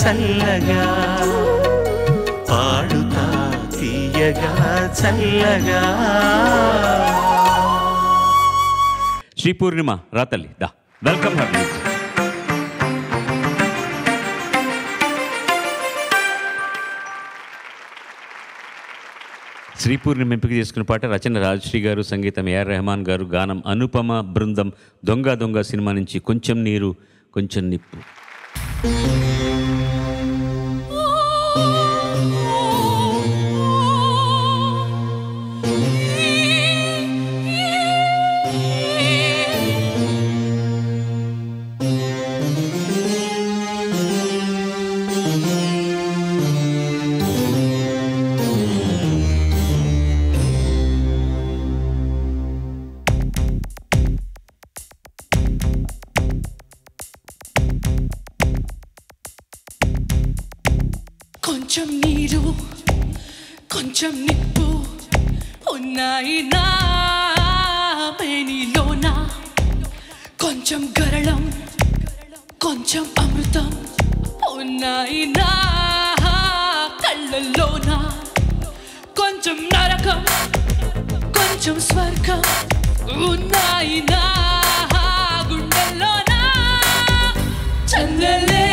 చల్లగా పాడుతా తీయగా చల్లగా. శ్రీ పూర్ణిమ రాతల్లి దా వెల్కమ్ హర్. శ్రీ పూర్ణిమ ఎంపిక చేసుకున్న పాట రచన రాజశ్రీ గారు, సంగీతం ఏఆర్ రెహమాన్ గారు, గానం అనుపమ బృందం. దొంగ దొంగ సినిమా నుంచి కొంచెం నీరు కొంచెం నిప్పు. కొంచెం నీరు కొంచెం నిప్పు ఉన్నాయి నా మేనిలోన, కొంచెం గరళం కొంచెం అమృతం ఉన్నాయి నా కళ్ళల్లోన, కొంచెం నరకం కొంచెం స్వర్గం ఉన్నాయి నా గుండెల్లోన. చంద్రలే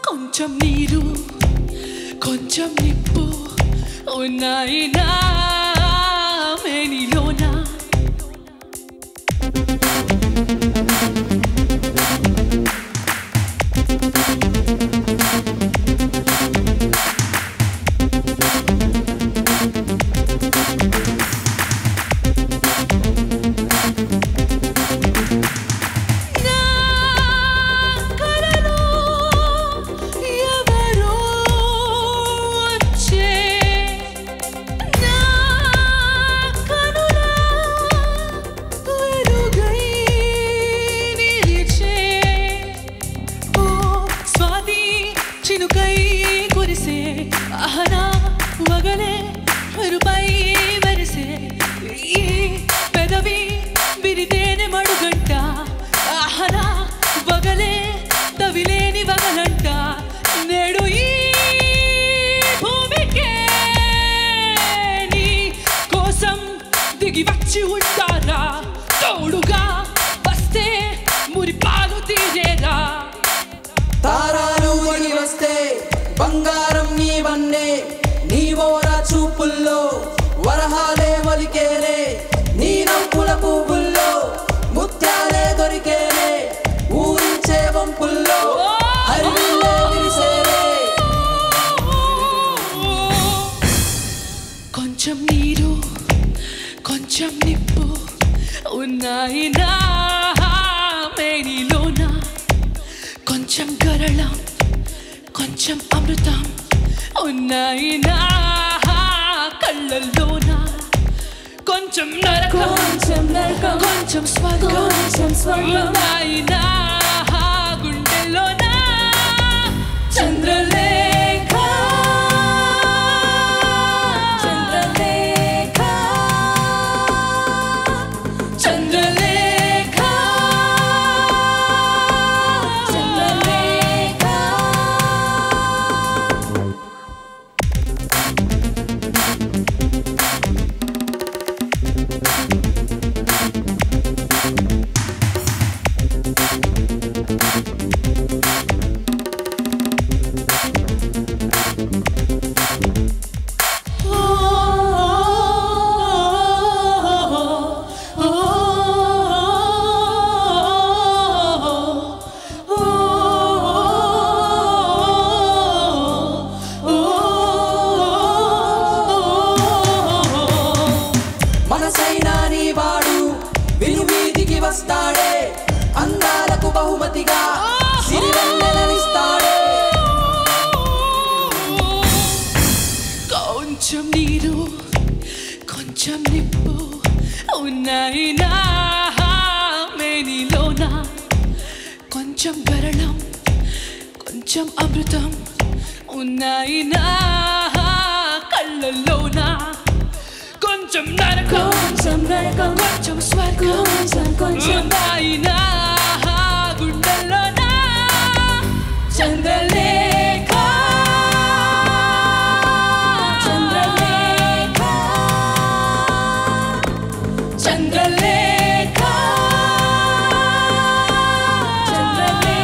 కొంచెం నీరు కొంచెం నిప్పు ఉన్నాయి నా మేనిలోన. వచ్చి ఉంటారా తోడుగా వస్తే మురిపాలు తీరేరా, తారాలు వడి వస్తే బంగారం నీవన్నే, నీవోరా చూపుల్లో వరహాలే ఒలికేలే, నీ నంపుల పువ్వుల్లో ముత్యాలే దొరికేలే, ఊరించే వంపుల్లో హరివిల్లే విరిసేలే. కొంచెం నీరు కొంచెం నిప్పు ఉన్నాయి నా మేనిలోన, కొంచెం గరళం కొంచెం అమృతం ఉన్నాయి నా కళ్ళల్లోన, కొంచెం నరకం కొంచెం స్వర్గం ఉన్నాయి నా గుండెల్లోన. చంద్రలే వస్తాడే అందాలకు బహుమతిగా సిరివెన్నెలనిస్తాడే. కొంచెం నీరు కొంచెం నిప్పు ఉన్నాయి నా మేనిలోన, కొంచెం గరళం కొంచెం కొంచెం అమృతం ఉన్నాయి నా కళ్ళల్లోనా కొంచెం నరకం కొంచెం స్వర్గం ఉన్నాయి నా గుండెల్లోనా చంద్రలేఖ చంద్రలేఖ చంద్రలేఖ చంద్రలేఖ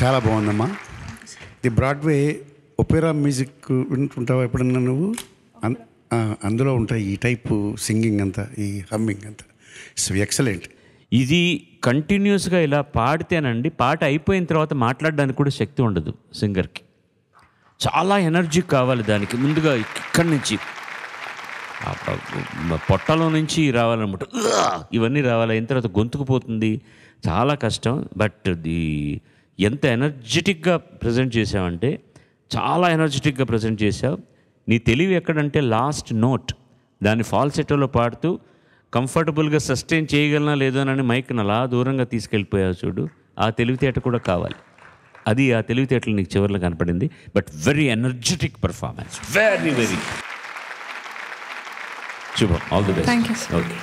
చాలా బాగుందమ్మా. ది బ్రాడ్వే ఒపెరా మ్యూజిక్ వింటుంటావా ఎప్పుడన్నా నువ్వు? అందులో ఉంటాయి ఈ టైపు సింగింగ్ అంతా, ఈ హమ్మింగ్ అంతా. It's excellent. ఇది కంటిన్యూస్గా ఇలా పాడితేనండి పాట అయిపోయిన తర్వాత మాట్లాడడానికి కూడా శక్తి ఉండదు సింగర్కి. చాలా ఎనర్జీ కావాలి దానికి. ముందుగా ఇక్కడి నుంచి పొట్టలో నుంచి రావాలన్నమాట, ఇవన్నీ రావాలి. అయిన తర్వాత గొంతుకు పోతుంది, చాలా కష్టం. బట్ ఎంత ఎనర్జెటిక్గా ప్రజెంట్ చేసావంటే చాలా ఎనర్జెటిక్గా ప్రజెంట్ చేసావు. నీ తెలివి ఎక్కడంటే లాస్ట్ నోట్ దాన్ని ఫాల్సెటోలో పాడుతూ కంఫర్టబుల్గా సస్టైన్ చేయగలనా లేదోనని మైక్ని అలా దూరంగా తీసుకెళ్ళిపోయావు చూడు. ఆ తెలివితేట కూడా కావాలి. అది ఆ తెలివితేటలు నీకు చివరిలో కనపడింది. But very energetic performance, very very శుభం. All the best. Thank you, sir. Okay.